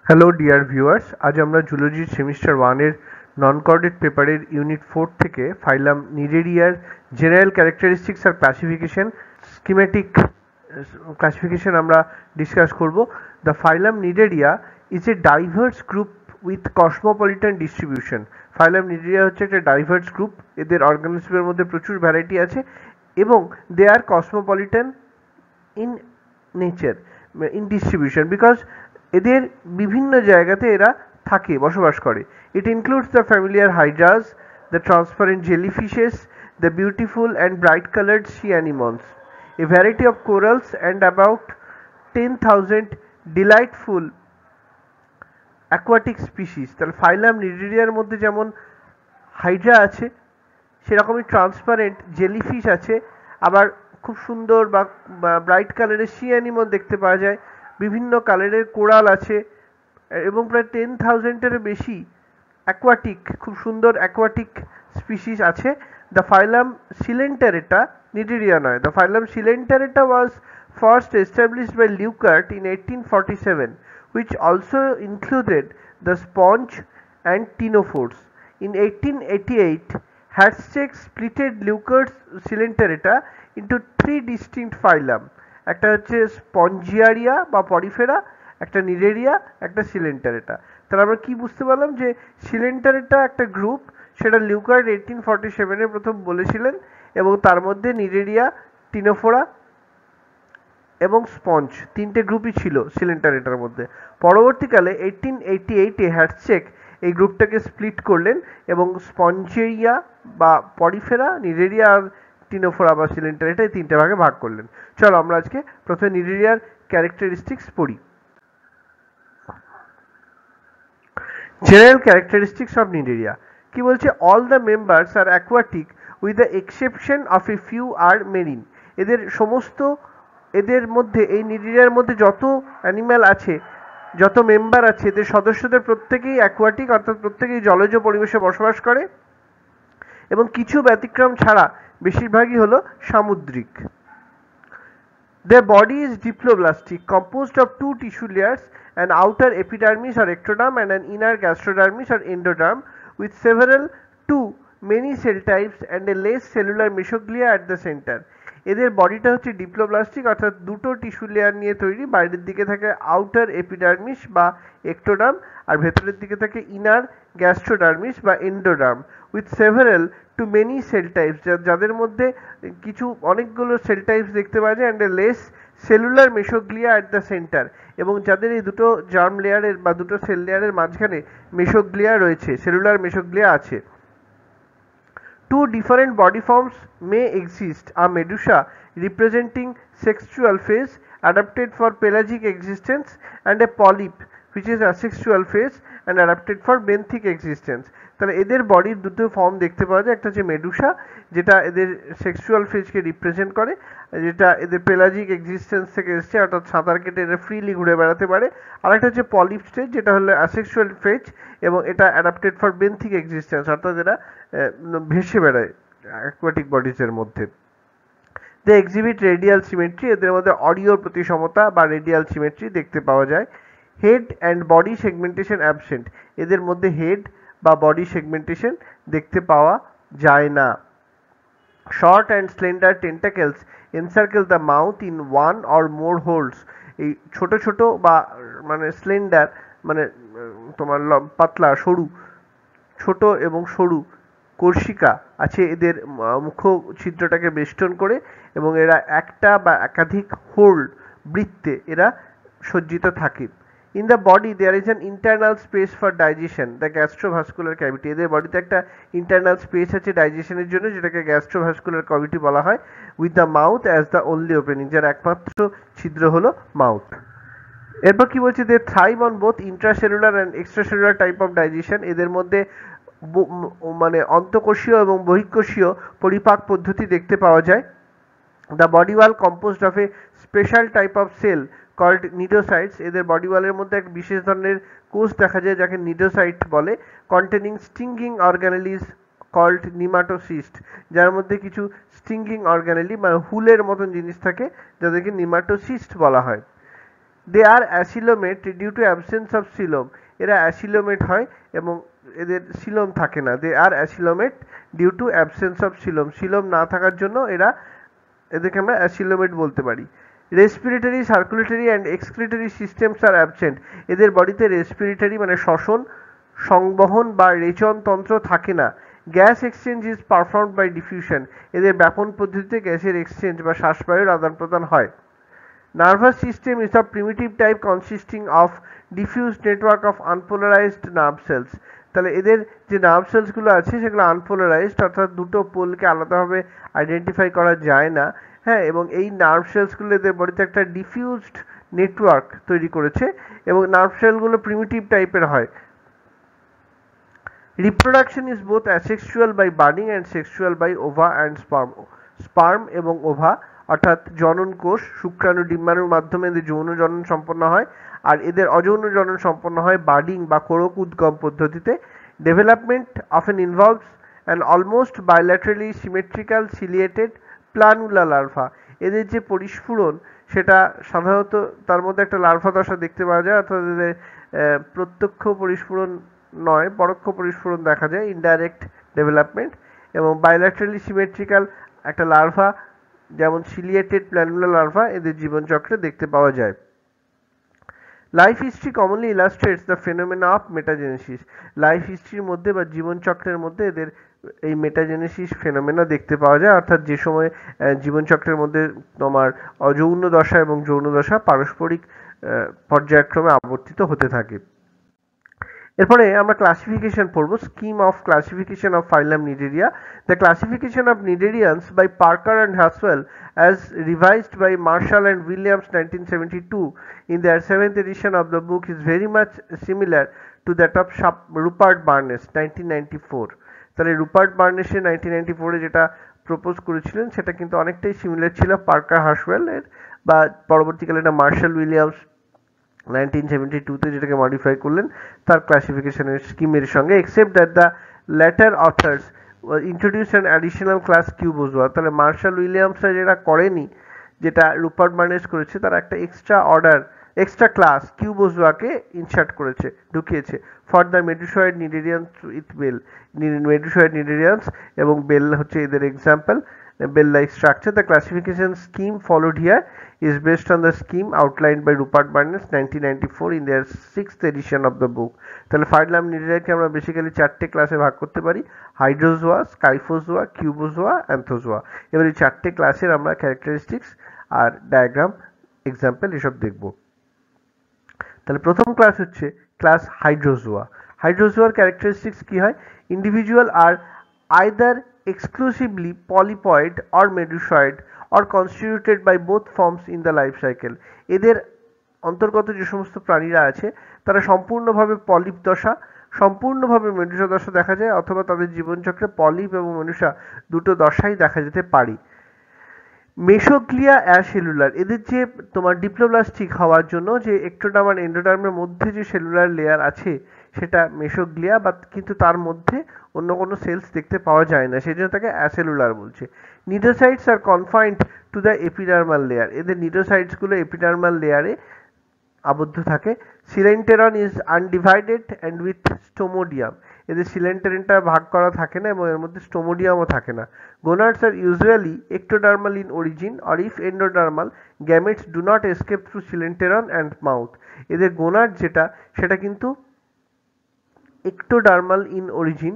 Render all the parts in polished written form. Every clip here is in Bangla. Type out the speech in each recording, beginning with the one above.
হ্যালো ডিয়ার ভিউয়ার্স, আজ আমরা জুলজির সেমিস্টার 1 এর নন কর্ডেড পেপারের ইউনিট 4 থেকে ফাইলাম নিডেরিয়ার জেনারেল ক্যারেক্টারিস্টিক্স আর ক্লাসিফিকেশন স্কিমেটিক ক্লাসিফিকেশন আমরা ডিসকাস করব। The phylum Cnidaria is a diverse group with cosmopolitan distribution. Phylum Cnidaria হচ্ছে একটা ডাইভার্স গ্রুপ, এদের অর্গানিজমের মধ্যে প্রচুর ভ্যারাইটি আছে এবং they are cosmopolitan in nature, in distribution, because এদের বিভিন্ন জায়গাতে এরা থাকে, বসবাস করে। It includes the familiar hydras, the transparent jellyfishes, the beautiful and bright coloured sea animals, a variety of corals and about 10,000 delightful aquatic species. তাহলে ফাইলাম নিডেরিয়ার মধ্যে যেমন হাইড্রা আছে, সেরকমই ট্রান্সপারেন্ট জেলিফিশ আছে, আবার খুব সুন্দর বা ব্রাইট কালারের সি অ্যানিমল দেখতে পাওয়া যায়, বিভিন্ন কালারের কোরাল আছে এবং প্রায় 10,000-এরও বেশি অ্যাকোয়াটিক, খুব সুন্দর অ্যাকোয়াটিক স্পিসিস আছে। দ্য ফাইলাম সিলেন্টারেটা নিডেরিয়া নয়। The phylum Coelenterata was first established by Leuckart in 1847, which also included the sponge and ctenophores. In 1888, Hertzsprung splitted Leuckart's Coelenterata into three distinct phylum. একটা হচ্ছে স্পঞ্জিয়ারিয়া বা পরিফেরা, একটা নিডেরিয়া, একটা সিলেন্টারেটা। তাহলে আমরা কি বুঝতে পারলাম যে সিলেন্টারেটা একটা গ্রুপ, সেটা লিউকার্ট 1847-এ প্রথম বলেছিলেন, এবং তার মধ্যে নিডেরিয়া, টিনোফোরা এবং স্পঞ্জ তিনটে গ্রুপই ছিল সিলেন্টারেটার মধ্যে। পরবর্তীকালে 1888-এ হ্যাটসেক এই গ্রুপটাকে স্প্লিট করলেন এবং স্পঞ্জিয়া বা পরিফেরা, নিডেরিয়া আর টিনোফোরা বা সিলেন্টারেটা, এই তিনটে ভাগে ভাগ করলেন। চলো আমরা আজকে প্রথমে নিডেরিয়ার ক্যারেক্টারিস্টিক্স পড়ি। জেনারেল ক্যারেক্টারিস্টিক্স অফ নিডেরিয়া কি বলছে? All the members are aquatic with the exception of a few are marine. এদের মধ্যে, এই নিডেরিয়ার মধ্যে যত অ্যানিম্যাল আছে, যত মেম্বার আছে, এদের সদস্যদের প্রত্যেকেই অ্যাকোয়াটিক, অর্থাৎ প্রত্যেকেই জলজ পরিবেশে বসবাস করে, এবং কিছু ব্যতিক্রম ছাড়া বেশিরভাগই হলো সামুদ্রিক। Their body is diploblastic, composed of two tissue layers, an outer epidermis or ectoderm and an inner gastrodermis or endoderm, with several two many cell types and a less cellular mesoglia at the center. এদের বডিটা হচ্ছে ডিপ্লোব্লাস্টিক, অর্থাৎ দুটো টিস্যু লেয়ার নিয়ে তৈরি। বাইরের দিকে থাকে আউটার এপিডার্মিস বা এক্টোডার্ম, আর ভেতরের দিকে থাকে ইনার গ্যাস্ট্রোডার্মিস বা endoderm, with several to many cell types, যাদের মধ্যে অনেকগুলো সেল টাইপস দেখতে পাওয়া যায়, and a less cellular mesoglea at the centre, এবং যাদের এই দুটো জার্ম লেয়ারের বা দুটো সেল লেয়ারের মাঝখানে মেসোগ্লিয়া রয়েছে, সেলুলার মেসোগ্লিয়া আছে। Two different body forms may exist: a medusa representing sexual phase adapted for pelagic existence, and a polyp which is asexual phase and adapted for benthic existence. তাহলে এদের বডির দুটো ফর্ম দেখতে পাওয়া যায়, একটা হচ্ছে মেডুসা, যেটা এদের সেক্সুয়াল ফেজকে রিপ্রেজেন্ট করে, যেটা এদের পেলাজিক এক্সিস্টেন্স থেকে এসছে, অর্থাৎ সাঁতার কেটে এরা ফ্রিলি ঘুরে বেড়াতে পারে। আর একটা হচ্ছে পলিপ স্টেজ, যেটা হলো অ্যাসেক্সুয়াল ফেজ, এবং এটা অ্যাডাপ্টেড ফর বেন্থিক এক্সিস্টেন্স, অর্থাৎ এরা ভেসে বেড়ায় অ্যাকোয়াটিক বডিজের মধ্যে। দে এক্সিবিট রেডিয়াল সিমেট্রি, এদের মধ্যে অডিও প্রতিসমতা বা রেডিয়াল সিমেট্রি দেখতে পাওয়া যায়। Head and body segmentation absent, এদের মধ্যে হেড বা বডি সেগমেন্টেশন দেখতে পাওয়া যায় না। Short and slender tentacles encircle the mouth in one or more whorls, এই ছোট ছোট বা মানে স্লেন্ডার মানে তোমার পাতলা সরু, ছোট এবং সরু কর্ষিকা আছে এদের মুখ ছিদ্রটাকে বেষ্টন করে, এবং এরা একটা বা একাধিক হোল বৃত্তে এরা সজ্জিত থাকে। In the body there is an internal space for digestion, the gastrovascular cavity, এদের বডিতে একটা ইন্টারনাল স্পেস আছে ডাইজেশনের জন্য, যেটাকে গ্যাস্ট্রোভাস্কুলার ক্যাভিটি বলা হয়, with the mouth as the only opening, যার একমাত্র ছিদ্র হলো মাউথ। এরপর কি বলছে? They thrive on both intracellular and extracellular type of digestion, এদের মধ্যে মানে অন্তঃকোষীয় এবং বহিঃকোষীয় পরিপাক পদ্ধতি দেখতে পাওয়া যায়। The body wall composed of a special type of cell called cnidocytes, এদের বডি ওয়ালের মধ্যে এক বিশেষ ধরনের কোষ দেখা যায় যাকে নিডোসাইট বলে, কন্টেনিং স্টিঙ্গিং অর্গানেলিজ কল্ড নিমাটোসিস্ট, যার মধ্যে কিছু স্টিঙ্গিং অর্গানেলি মানে হুলের মতন জিনিস থাকে, যাদেরকে নিমাটোসিস্ট বলা হয়। They are acoelomate due to absence of coelom, এরা অ্যাসিলোমেট হয় এবং এদের সিলোম থাকে না। They are acoelomate due to absence of coelom, coelom না থাকার জন্য এদেরকে আমরা অ্যাসিলোমেট বলতে পারি। Respiratory, circulatory and excretory systems are absent, এদের বডিতে রেসপিরেটরি মানে শ্বসন, সংবহন বা রেচন তন্ত্র থাকে না। Gas exchange is performed by diffusion, এদের ব্যাপন পদ্ধতিতে গ্যাসের এক্সচেঞ্জ বা শ্বাসবায়ুর আদান প্রদান হয়। Nervous system is of primitive type consisting of diffused network of unpolarised nerve cells, তাহলে এদের যে নার্ভ সেলসগুলো আছে সেগুলো আনপোলারাইজড, অর্থাৎ দুটো পোলকে আলাদাভাবে আইডেন্টিফাই করা যায় না। হ্যাঁ, এবং এই নার্ভ সেলসগুলো এদের বডিতে একটা ডিফিউজড নেটওয়ার্ক তৈরি করেছে এবং নার্ভ সেলগুলো প্রিমিটিভ টাইপের হয়। Reproduction is both asexual by budding and sexual by ova and sperm, sperm এবং ওভা অর্থাৎ জনন কোষ, শুক্রাণু, ডিম্বাণুর মাধ্যমে এদের যৌন জনন সম্পন্ন হয়, আর এদের অযৌন জনন সম্পন্ন হয় বার্ডিং বা কোরক উদ্গম পদ্ধতিতে। Development often involves an almost bilaterally symmetrical ciliated planula larva, এদের যে পরিস্ফুরণ সেটা সাধারণত তার মধ্যে একটা লার্ভা দশা দেখতে পাওয়া যায়, অর্থাৎ এদের প্রত্যক্ষ পরিস্ফুরণ নয়, পরোক্ষ পরিস্ফুরণ দেখা যায়, ইনডাইরেক্ট ডেভেলপমেন্ট, এবং বাইল্যাটারালি সিমেট্রিক্যাল একটা লার্ভা যেমন সিলিয়েটেড প্ল্যানুলার লার্ভা এদের জীবনচক্রে দেখতে পাওয়া যায়। Life history commonly illustrates the phenomena of metagenesis, life হিস্ট্রির মধ্যে বা জীবনচক্রের মধ্যে এদের এই মেটাজেনেসিস ফেনোমেনা দেখতে পাওয়া যায়, অর্থাৎ যে সময় জীবনচক্রের মধ্যে তোমার অযৌন দশা এবং যৌন দশা পারস্পরিক পর্যায়ক্রমে আবর্তিত হতে থাকে। এরপরে আমরা ক্লাসিফিকেশন পড়ব, scheme of classification of phylum Cnidaria. The classification of cnidarians by Parker and Haswell as revised by Marshall and Williams 1972 in their 7th edition of the book is very much similar to that of Rupert Barnes 1994। তাহলে রুপার্ট বার্নেসের 1994-এ যেটা প্রপোজ করেছিলেন সেটা কিন্তু অনেকটাই সিমিলার ছিল পার্কার হার্শওয়েল এর, বা পরবর্তীকালে এটা মার্শাল উইলিয়ামস 1972-তে যেটাকে মডিফাই করলেন তার ক্লাসিফিকেশনের স্কিমের সঙ্গে, except that the latter authors introduced an additional class Cubozoa. তাহলে মার্শাল উইলিয়ামসরা যেটা করেনি, যেটা রুপার্ট বার্নেস করেছে, তার একটা এক্সট্রা ক্লাস কিউবোজোয়াকে ইনসার্ট করেছে, ঢুকিয়েছে, ফর দ্য মেডুসয়েড নিডেরিয়ান্স উইথ বেল, মেডুসয়েড নিডেরিয়ান্স এবং বেল হচ্ছে এদের example, bell like structure. The classification scheme followed here is based on the scheme outlined by Rupert Barnes 1994 in their 6th edition of the book। তাহলে ফাইলাম নিডেরিয়াকে আমরা বেসিক্যালি চারটে ক্লাসে ভাগ করতে পারি, হাইড্রোজোয়া, স্কাইফোজোয়া, কিউবোজোয়া, অ্যান্থোজোয়া। এবার এই চারটে ক্লাসের আমরা ক্যারেক্টারিস্টিক্স আর ডায়াগ্রাম, এক্সাম্পল এসব দেখব। তাহলে প্রথম ক্লাস হচ্ছে ক্লাস হাইড্রোজোয়া। হাইড্রোজোয়ার ক্যারেক্টারিস্টিক্স কি হয়? Individual are either exclusively polypoid or medusoid or constituted by both forms in the life cycle। এদের অন্তর্গত যে সমস্ত প্রাণীরা আছে তারা সম্পূর্ণভাবে পলিপ দশা, সম্পূর্ণভাবে মেডুসা দশা দেখা যায়, অথবা তাদের জীবনচক্রে পলিপ এবং মেডুসা দুটো দশাই দেখা যেতে পারে। মেসোগ্লিয়া অ্যাসেলুলার, এদের যে তোমার ডিপ্লোব্লাস্টিক হওয়ার জন্য যে এক্টোডার্ম আর এন্ডোডার্মের মধ্যে যে সেলুলার লেয়ার আছে সেটা মেসোগ্লিয়া, বা কিন্তু তার মধ্যে অন্য কোনো সেলস দেখতে পাওয়া যায় না, সেই জন্য তাকে অ্যাসেলুলার বলছে। Cnidocytes are confined to the epidermal layer, এদের নিডোসাইটসগুলো এপিডার্মাল লেয়ারে আবদ্ধ থাকে। Coelenteron is undivided and with stomodaeum, এদের সিলেন্টেরিনটা ভাগ করা থাকে না এবং এর মধ্যে স্টোমোডিয়ামও থাকে না। গোনাডস আর usually ectodermal in origin or if endodermal, gametes do not escape through coelenteron and mouth, এদের গোনাড যেটা সেটা কিন্তু ectodermal in origin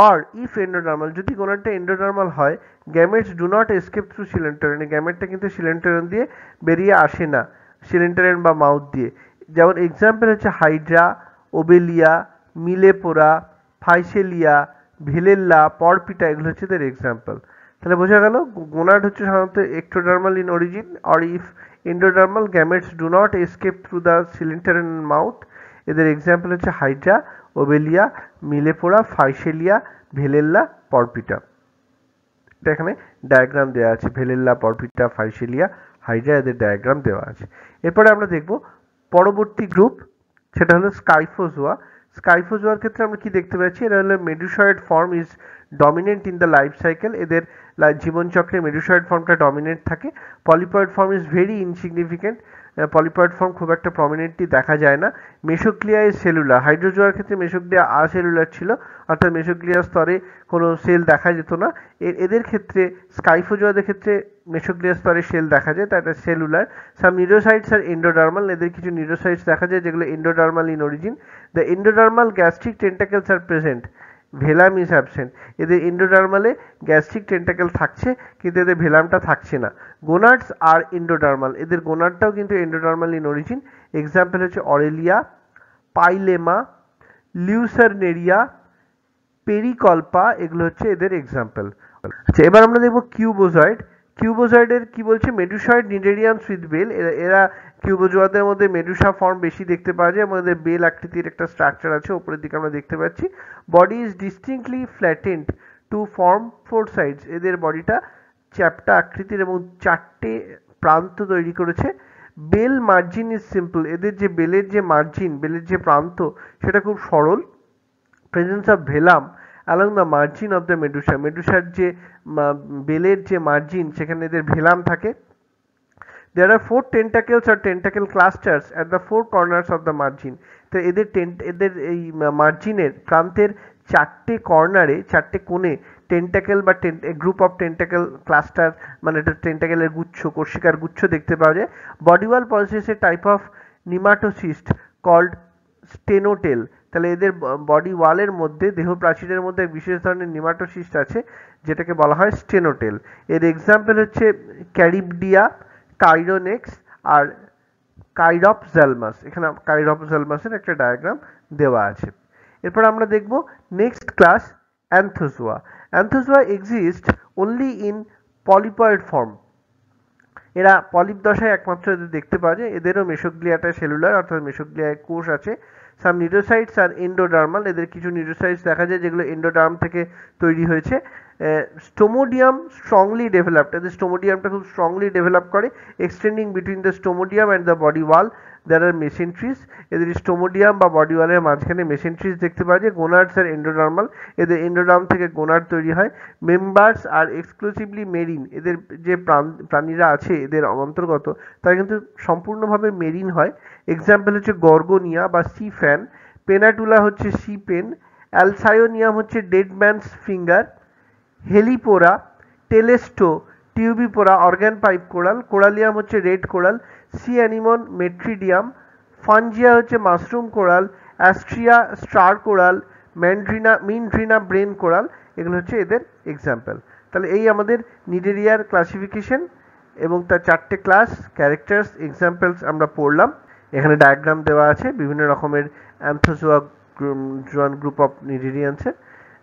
or if endodermal, যদি গোনাডটা এন্ডোডার্মাল হয়, gametes do not escape through coelenteron, গ্যামেটটা কিন্তু সিলেন্টেরন দিয়ে বেরিয়ে আসে না, সিলেন্টেরন বা মাউথ দিয়ে। যেমন এক্সাম্পল হচ্ছে হাইড্রা, ওবেলিয়া, মিলেপোরা, ফাইসেলিয়া, ভেলেল্লা, পরপিটা, এগুলো হচ্ছে এদের এক্সাম্পল। তাহলে বোঝা গেল গোনাড হচ্ছে সাধারণত ectodermal in origin or if endodermal, gametes do not escape through the coelenteron mouth, এদের এক্সাম্পল হচ্ছে হাইড্রা, ওবেলিয়া, মিলেপোরা, ফাইসেলিয়া, ভেলেল্লা, পরপিটা। এটা এখানে ডায়াগ্রাম দেওয়া আছে, ভেলেল্লা, পরপিটা, ফাইসেলিয়া, হাইড্রা, এদের ডায়াগ্রাম দেওয়া আছে। এরপরে আমরা দেখব পরবর্তী গ্রুপ, সেটা হলো স্কাইফোজোয়া। স্কাইফোজোয়ার ক্ষেত্রে আমরা কি দেখতে পাচ্ছি? এরা হলো medusoid form is dominant in the life cycle, এদের জীবনচক্রে মেডুসয়েড ফর্মটা ডমিনেন্ট থাকে। Polypoid form is very insignificant, polypoid form খুব একটা প্রমিনেন্টলি দেখা যায় না। মেসোগ্লিয়া ইজ সেলুলার, হাইড্রোজোয়ার ক্ষেত্রে মেসোগ্লিয়া আসেলুলার ছিল, অর্থাৎ মেসোগ্লিয়া স্তরে কোনো সেল দেখা যেত না। এদের ক্ষেত্রে স্কাইফোজোয়াদের ক্ষেত্রে মেসোগ্লিয়া স্তরে সেল দেখা যায়, তাই এটা সেলুলার। সাম নিউরোসাইটস আর এন্ডোডার্মাল, এদের কিছু নিউরোসাইটস দেখা যায় যেগুলো endodermal in origin. The endodermal gastric tentacles are present, velum is absent. এদের এন্ডোডার্মালে গ্যাস্ট্রিক টেন্টাকেল থাকছে কিন্তু এদের ভেলামটা থাকছে না। গোনাডস আর এন্ডোডার্মাল, এদের গোনাডটাও কিন্তু এন্ডোডার্মাল ইন অরিজিন। এক্সাম্পল হচ্ছে অরেলিয়া, পাইলেমা, লিউসারনেরিয়া, পেরিকল্পা, এগুলো হচ্ছে এদের এক্সাম্পল। আচ্ছা, এবার আমরা দেখবো কিউবোজয়েড। কিউবোজয়েডের কি বলছে, মেডুসয়েড নিডেরিয়ামস উইথ বেল। এরা কিউবোজোয়াদের মধ্যে মেডুসা ফর্ম বেশি দেখতে পাওয়া যায়, আমাদের বেল আকৃতির একটা স্ট্রাকচার আছে উপরের দিকে আমরা দেখতে পাচ্ছি। Body is distinctly flattened to form four sides, এদের বডিটা চ্যাপ্টা আকৃতির এবং চারটে প্রান্ত তৈরি করেছে। বেল মার্জিন ইজ সিম্পল, এদের যে বেলের যে মার্জিন, বেলের যে প্রান্ত সেটা খুব সরল। Presence of velum along the margin of the medusa, মেডুসার যে বেলের যে মার্জিন সেখানে এদের ভেলাম থাকে। There are 4 tentacles or tentacle clusters at the 4 corners of the margin. তো এদের এই মার্জিনের প্রান্তের চারটে কর্নারে, চারটে কোণে টেন্টাকেল বা গ্রুপ অফ টেন্টাকেল ক্লাস্টার, মানে এটা টেন্টাকেলের গুচ্ছ, কোষিকার গুচ্ছ দেখতে পাওয়া যায়। Body wall possesses a type of nematocyst called stenotele, তাহলে এদের বডি ওয়ালের মধ্যে, দেহ প্রাচীরের মধ্যে এক বিশেষ ধরনের নিমাটোসিস্ট আছে যেটাকে বলা হয় স্টেনোটেল। এর এক্সাম্পল হচ্ছে ক্যারিবডিয়া, কাইরোনেক্স আর কাইরপজালমাস। এখানে কাইরপজালমাসের একটা ডায়াগ্রাম দেওয়া আছে। এরপর আমরা দেখব next class Anthozoa. Anthozoa exist only in polypoid form, এরা পলিপ দশায় একমাত্র এদের দেখতে পাওয়া যায়। এদেরও মেসোগ্লিয়াটা সেলুলার, অর্থাৎ মেসোগ্লিয়ায় কোষ আছে। সাম নিউরোসাইটস আর এন্ডোডার্মাল, এদের কিছু নিউরোসাইটস দেখা যায় যেগুলো এন্ডোডার্ম থেকে তৈরি হয়েছে। স্টোমোডিয়াম স্ট্রংলি ডেভেলপড, এদের স্টোমোডিয়ামটা খুব স্ট্রংলি ডেভেলপ করে। Extending between the stomodaeum and the body wall there are mesenteries, এদের স্টোমোডিয়াম বা বডি ওয়ালের মাঝখানে মেসেন্ট্রিস দেখতে পাওয়া যায়। গোনাডস আর এন্ডোডার্মাল, এদের এন্ডোডার্ম থেকে গোনাড তৈরি হয়। মেম্বার্স আর এক্সক্লুসিভলি মেরিন, এদের যে প্রাণীরা আছে এদের অন্তর্গত তারা কিন্তু সম্পূর্ণভাবে মেরিন হয়। এক্সাম্পল হচ্ছে গর্গোনিয়া বা সি ফ্যান, পেনাটুলা হচ্ছে সি পেন, অ্যালসায়োনিয়াম হচ্ছে dead man's finger, Heliopora, Telesto, Tubipora organ pipe coral, Corallium হচ্ছে red coral, sea anemone Metridium, Fungia হচ্ছে mushroom coral, Astraea star coral, Meandrina brain coral, এগুলো হচ্ছে এদের এক্সাম্পল। তাহলে এই আমাদের নিডেরিয়ার ক্লাসিফিকেশন এবং তার চারটে ক্লাস, ক্যারেক্টার্স, এক্সাম্পলস আমরা পড়লাম। এখানে ডায়াগ্রাম দেওয়া আছে বিভিন্ন রকমের অ্যান্থোজোয়া গ্রুপ অফ নিডেরিয়ান্সের।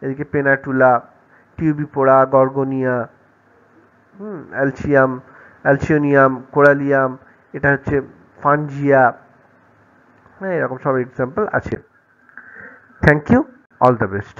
এদিকে পেনাটুলা, টিউবিপোরা, গর্গোনিয়া, অ্যালসিওনিয়াম, কোরালিয়াম, এটা হচ্ছে ফানজিয়া, হ্যাঁ, এরকম সব এক্সাম্পল আছে। Thank you, all the best.